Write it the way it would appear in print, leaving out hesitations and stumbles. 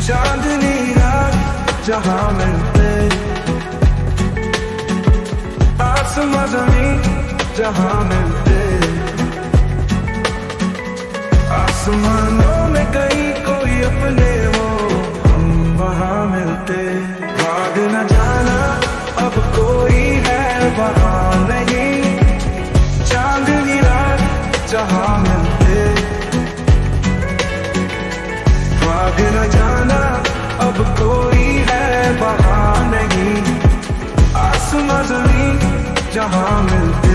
चांदनी रात जहाँ मिलते, आसमां ज़मीं जहाँ मिलते, आसमानों में कहीं कोई अपने हो, हम वहाँ मिलते। भाग न जाना अब कोई है वहाँ नहीं, चांदनी रात जहाँ मिलते। भाग न जाना अब कोई है वहाँ नहीं, आसमां ज़मीं जहाँ मिलते।